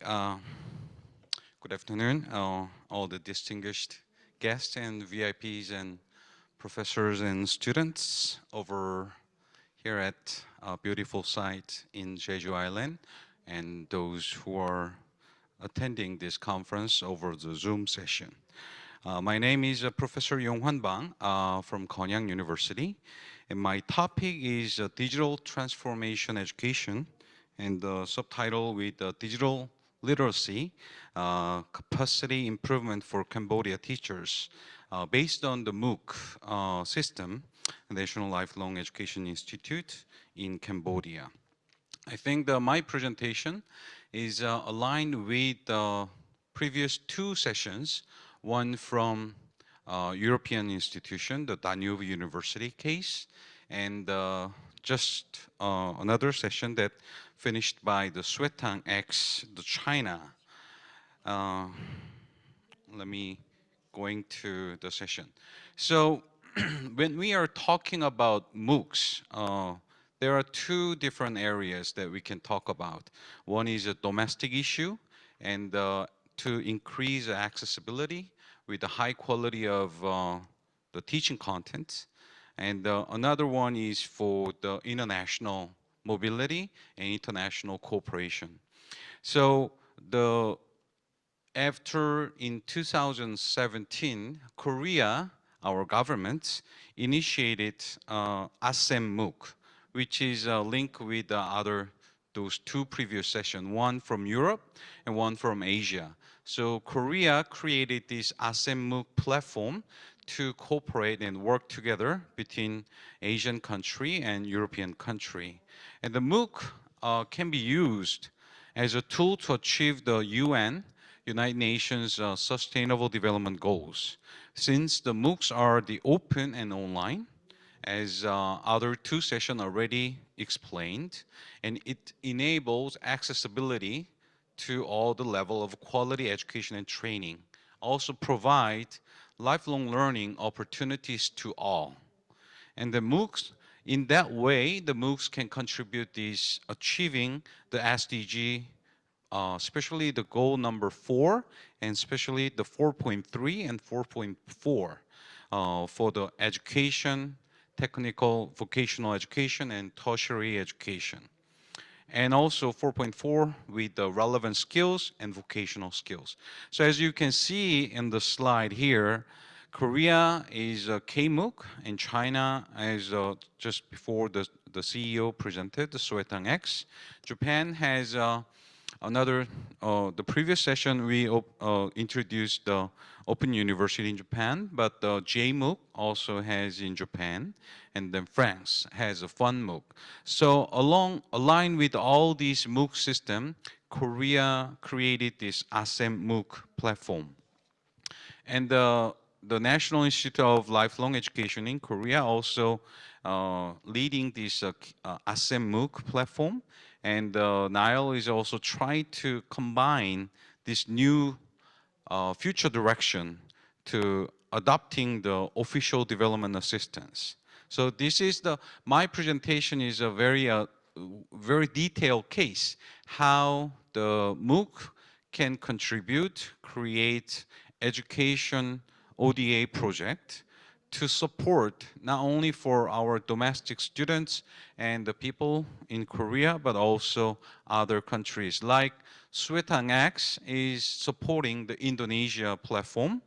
Uh, Good afternoon, all the distinguished guests and VIPs and professors and students over here at a beautiful site in Jeju Island, and those who are attending this conference over the Zoom session. My name is Professor Yonghwan Bang from Konyan University, and my topic is digital transformation education, and the subtitle with digital literacy, capacity improvement for Cambodia teachers, based on the MOOC system, National Lifelong Education Institute in Cambodia. I think my presentation is aligned with the previous two sessions, one from European institution, the Danube University case, and just another session that finished by the Swetang X, the China. Let me going to the session. So when we are talking about MOOCs, there are two different areas that we can talk about. One is a domestic issue, and to increase accessibility with the high quality of the teaching content. And another one is for the international mobility and international cooperation. So after in 2017, Korea, our government, initiated ASEM MOOC, which is linked with those two previous sessions, one from Europe and one from Asia. So Korea created this ASEM MOOC platform to cooperate and work together between Asian country and European country. And the MOOC can be used as a tool to achieve the UN, United Nations Sustainable Development Goals. Since the MOOCs are the open and online, as other two sessions already explained, and it enables accessibility to all the level of quality education and training. Also provide lifelong learning opportunities to all. And the MOOCs, in that way, the MOOCs can contribute this achieving the SDG, especially the goal number 4, and especially the 4.3 and 4.4 for the education, technical vocational education, and tertiary education. And also 4.4 with the relevant skills and vocational skills. So as you can see in the slide here, Korea is a K-MOOC, and China is just before the CEO presented, the Swetang X. Japan has the previous session we introduced the Open University in Japan, but the J-MOOC also has in Japan, and then France has a Fun MOOC. So aligned with all these MOOC system, Korea created this ASEM MOOC platform. And the National Institute of Lifelong Education in Korea also leading this ASEM MOOC platform. And NILE is also trying to combine this new future direction to adopting the official development assistance. So this is my presentation is a very detailed case, how the MOOC can contribute, create education ODA project to support not only for our domestic students and the people in Korea, but also other countries. Like Swetang X is supporting the Indonesia platform.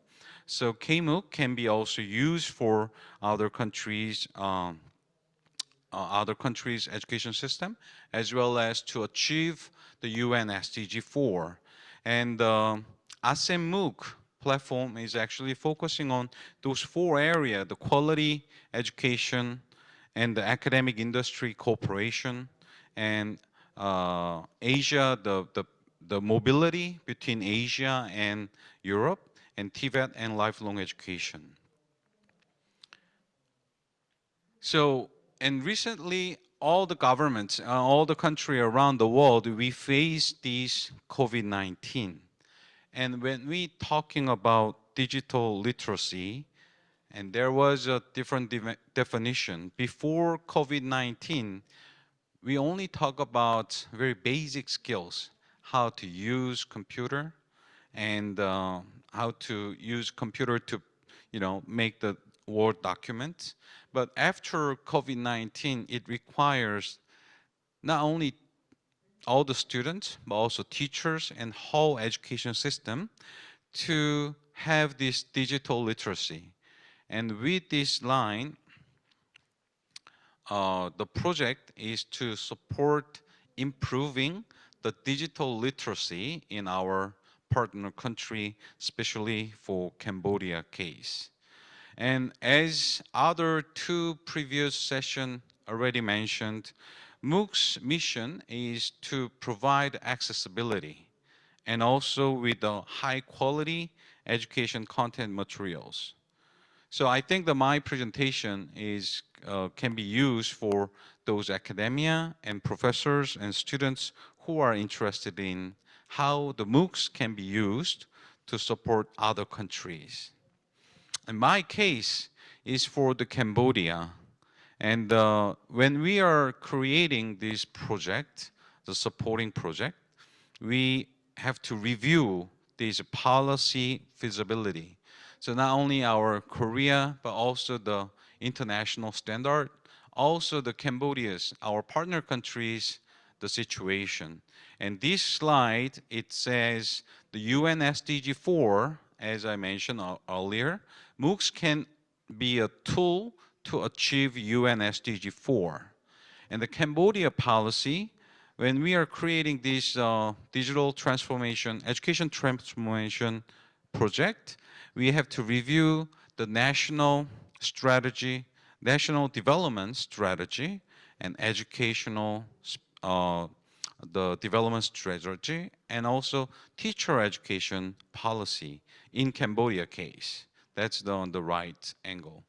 So K-MOOC can be also used for other countries' education system, as well as to achieve the UN SDG 4. And ASEM MOOC platform is actually focusing on those 4 areas, the quality education and the academic industry cooperation, and Asia, the mobility between Asia and Europe, and Tibet and lifelong education. So, and recently, all the governments, all the countries around the world, we face this COVID-19. And when we talking about digital literacy, and there was a different definition. Before COVID-19, we only talk about very basic skills, how to use computer and how to use computer to, make the Word document. But after COVID-19, it requires not only all the students, but also teachers and whole education system to have this digital literacy. And with this line, the project is to support improving the digital literacy in our partner country, especially for Cambodia case. And as other two previous sessions already mentioned, MOOC's mission is to provide accessibility and also with the high quality education content materials. So I think that my presentation can be used for those academia and professors and students who are interested in how the MOOCs can be used to support other countries. And my case is for the Cambodia. And when we are creating this project, the supporting project, we have to review this policy feasibility. So not only our Korea, but also the international standard, also the Cambodia's, our partner countries, the situation. And this slide, it says the UN SDG 4, as I mentioned earlier, MOOCs can be a tool to achieve UN SDG 4. And the Cambodia policy, when we are creating this digital transformation, education transformation project, we have to review the national strategy, national development strategy, and educational the development strategy, and also teacher education policy in Cambodia case. That's on the right angle.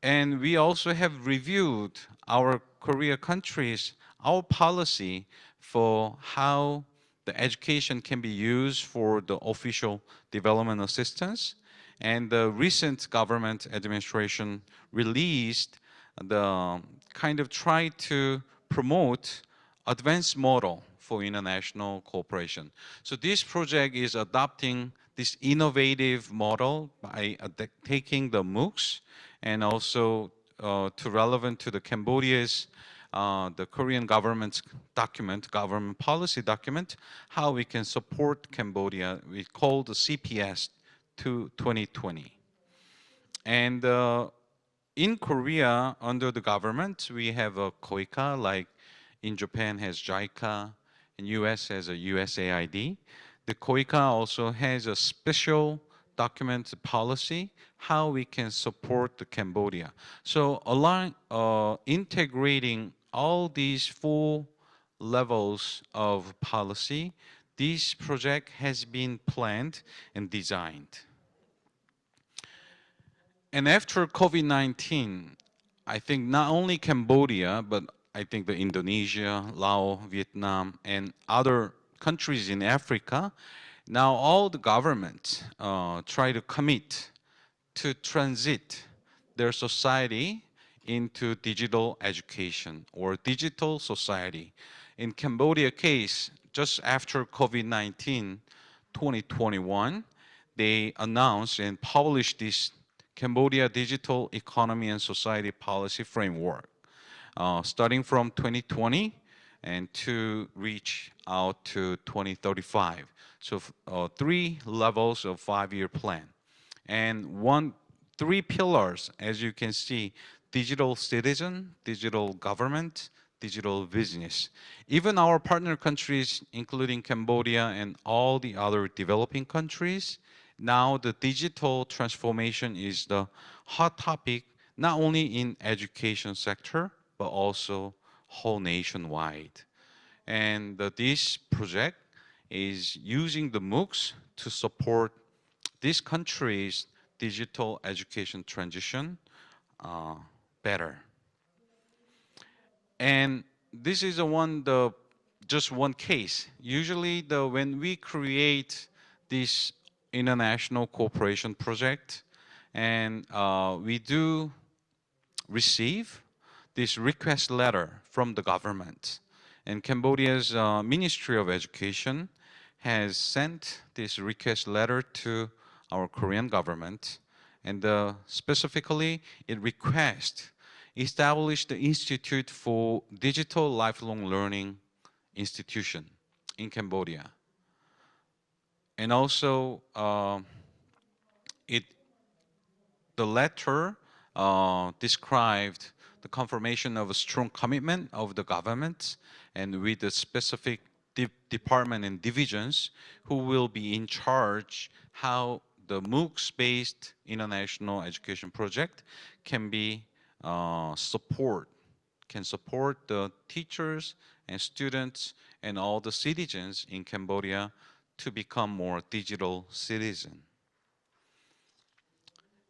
And we also have reviewed our Korea countries, our policy for how the education can be used for the official development assistance. And the recent government administration released the kind of try to promote advanced model for international cooperation. So this project is adopting this innovative model by taking the MOOCs and also to relevant to the Cambodia's the Korean government's document, government policy document, how we can support Cambodia. We call the CPS to 2020. And in Korea, under the government, we have a KOICA, like in Japan has JICA, in US has a USAID. The KOICA also has a special document policy, how we can support the Cambodia. So integrating all these 4 levels of policy, this project has been planned and designed. And after COVID-19, I think not only Cambodia, but I think the Indonesia, Laos, Vietnam, and other countries in Africa, now all the governments try to commit to transit their society into digital education or digital society. In Cambodia case, just after COVID-19, 2021, they announced and published this Cambodia Digital Economy and Society Policy Framework, starting from 2020 and to reach out to 2035. So 3 levels of 5-year plan. And 3 pillars, as you can see: digital citizen, digital government, digital business. Even our partner countries, including Cambodia and all the other developing countries, now the digital transformation is the hot topic, not only in education sector, but also whole nationwide. And this project is using the MOOCs to support this country's digital education transition better. And this is just one case. Usually when we create this international cooperation project, and we do receive this request letter from the government. And Cambodia's Ministry of Education has sent this request letter to our Korean government, and specifically it requests establish the Institute for Digital Lifelong Learning Institution in Cambodia. And also the letter described the confirmation of a strong commitment of the government and with the specific department and divisions who will be in charge how the MOOCs-based international education project can be support the teachers and students and all the citizens in Cambodia to become more digital citizens.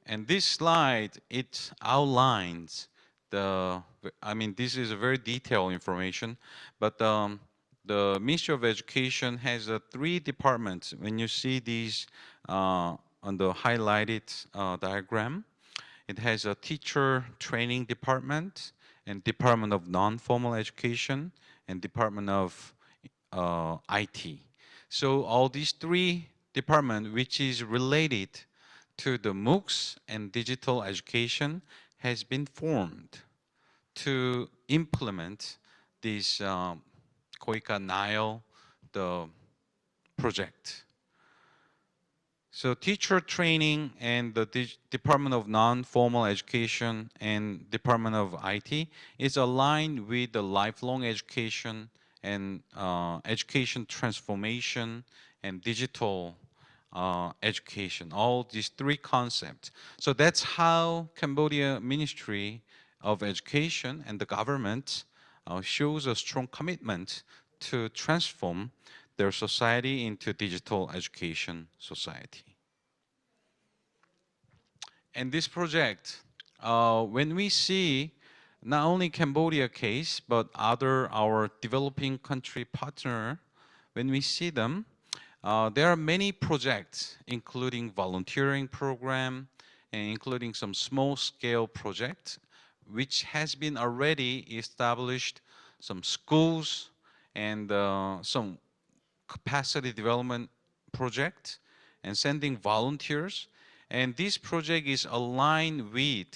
And this slide, it outlines this is a very detailed information, but the Ministry of Education has 3 departments. When you see these on the highlighted diagram, it has a teacher training department and Department of Non-Formal Education and Department of IT. So all these 3 departments, which is related to the MOOCs and digital education, has been formed to implement this KOICA Nile, the project. So teacher training and the Department of Non-Formal Education and Department of IT is aligned with the lifelong education and education transformation and digital education, all these 3 concepts. So that's how Cambodia Ministry of Education and the government shows a strong commitment to transform their society into digital education society. And this project, when we see not only Cambodia case, but our developing country partner, when we see them, there are many projects, including volunteering program, and including some small-scale projects, which has been already established, some schools and some capacity development project, and sending volunteers. And this project is aligned with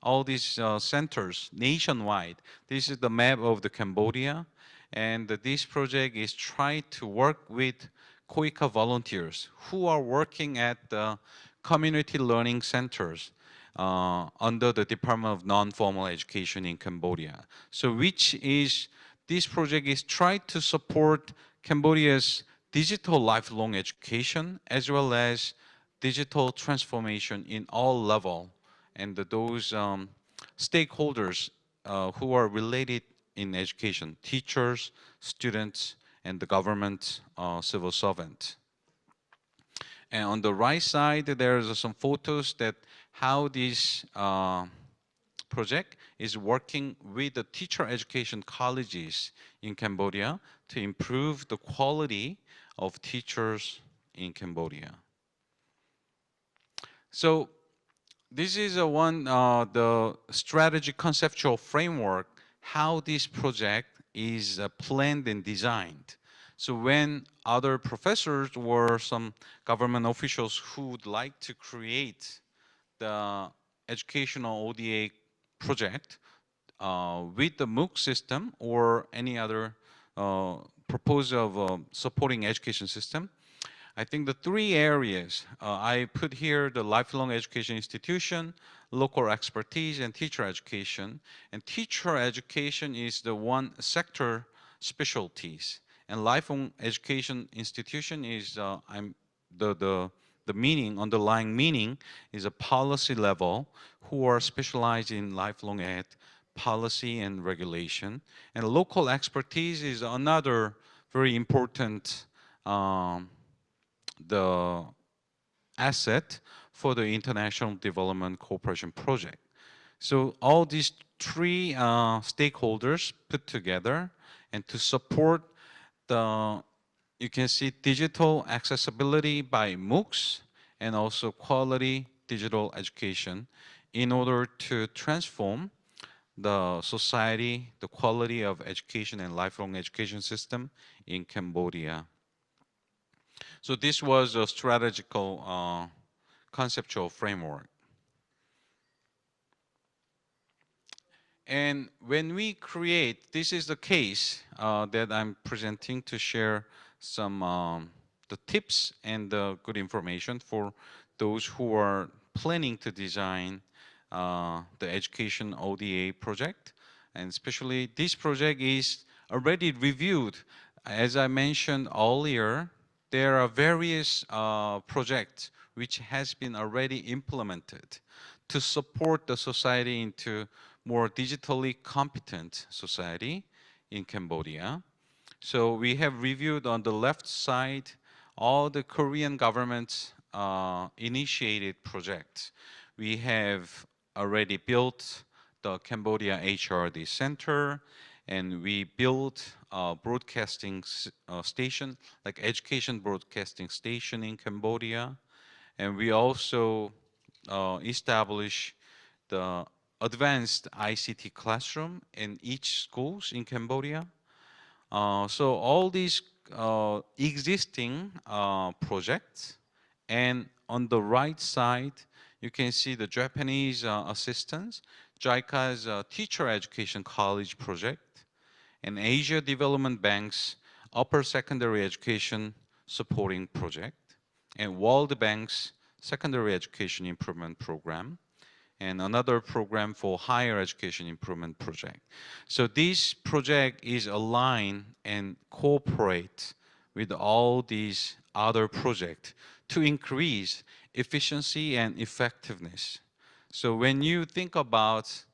all these centers nationwide. This is the map of the Cambodia, and this project is trying to work with KOICA volunteers who are working at the community learning centers under the Department of Non-Formal Education in Cambodia. So this project is trying to support Cambodia's digital lifelong education as well as digital transformation in all levels, and those stakeholders who are related in education, teachers, students, and the government civil servant. And on the right side, there's some photos that how this project is working with the teacher education colleges in Cambodia to improve the quality of teachers in Cambodia. So this is the strategy conceptual framework, how this project is planned and designed. So when other professors or some government officials who would like to create the educational ODA project with the MOOC system or any other proposal of supporting education system, I think the 3 areas I put here: the lifelong education institution, local expertise, and teacher education. And teacher education is the one sector specialties, and lifelong education institution is the underlying meaning is a policy level who are specialized in lifelong ed policy and regulation. And local expertise is another very important the asset for the international development cooperation project. So all these 3 stakeholders put together, and to support you can see digital accessibility by MOOCs and also quality digital education in order to transform the society, the quality of education and lifelong education system in Cambodia. So this was a strategical conceptual framework. And when we create, this is the case that I'm presenting to share some the tips and the good information for those who are planning to design the education ODA project. And especially this project is already reviewed. As I mentioned earlier, there are various projects which has been already implemented to support the society into more digitally competent society in Cambodia. So we have reviewed on the left side all the Korean government initiated projects. We have already built the Cambodia HRD Center, and we built a broadcasting station, like education broadcasting station in Cambodia. And we also established the advanced ICT classroom in each schools in Cambodia. So all these existing projects, and on the right side, you can see the Japanese assistance, JICA's Teacher Education College project, and Asia Development Bank's Upper Secondary Education Supporting Project, and World Bank's Secondary Education Improvement Program, and another program for higher education improvement project. So this project is aligned and cooperate with all these other projects to increase efficiency and effectiveness. So when you think about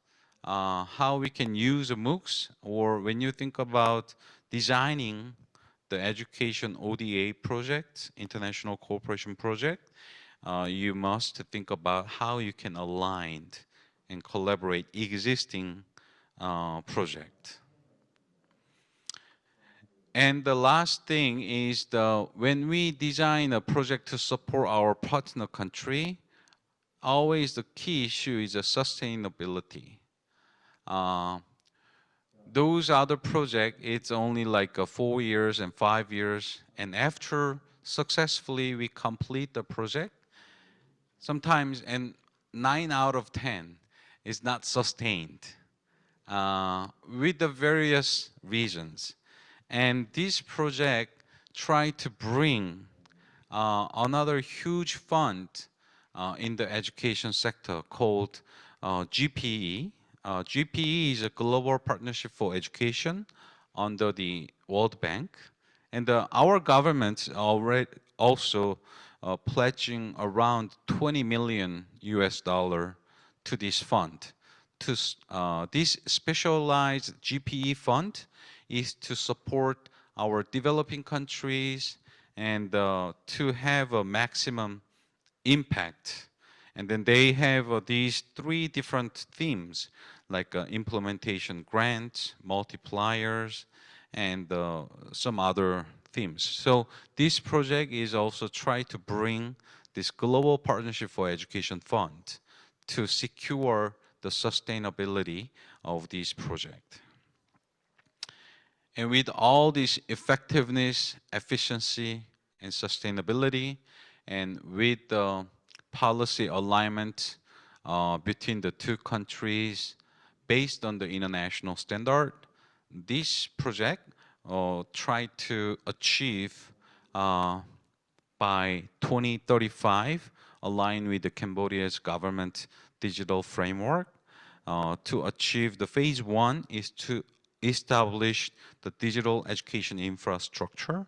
how we can use MOOCs, or when you think about designing the education ODA project, international cooperation project, you must think about how you can align and collaborate existing project. And the last thing is when we design a project to support our partner country, always the key issue is the sustainability. Those other projects, it's only like 4 years and 5 years, and after successfully we complete the project, sometimes, and 9 out of 10 is not sustained with the various reasons. And this project tried to bring another huge fund in the education sector called GPE. GPE is a Global Partnership for Education under the World Bank. And our government already also pledging around 20 million US dollar to this fund. This specialized GPE fund is to support our developing countries and to have a maximum impact. And then they have these 3 different themes, like implementation grants, multipliers, and some other themes. So this project is also try to bring this Global Partnership for Education Fund to secure the sustainability of this project. And with all this effectiveness, efficiency, and sustainability, and with the policy alignment between the 2 countries based on the international standard, this project tried to achieve by 2035, aligned with the Cambodia's government digital framework. To achieve the phase 1 is to establish the digital education infrastructure,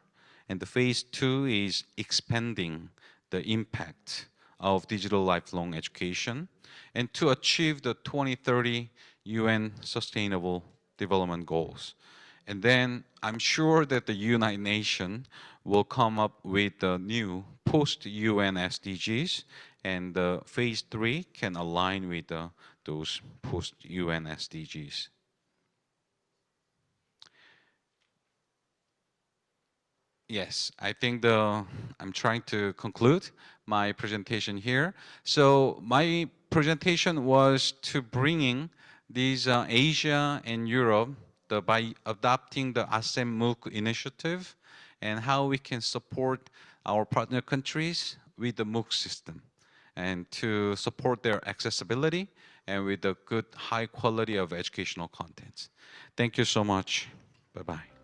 and the phase 2 is expanding the impact of digital lifelong education, and to achieve the 2030 UN Sustainable Development Goals. And then I'm sure that the United Nations will come up with the new post-UN SDGs, and phase 3 can align with those post-UN SDGs. Yes, I think I'm trying to conclude my presentation here. So my presentation was to bringing these Asia and Europe by adopting the ASEM MOOC initiative and how we can support our partner countries with the MOOC system and to support their accessibility and with the good high quality of educational content. Thank you so much. Bye-bye.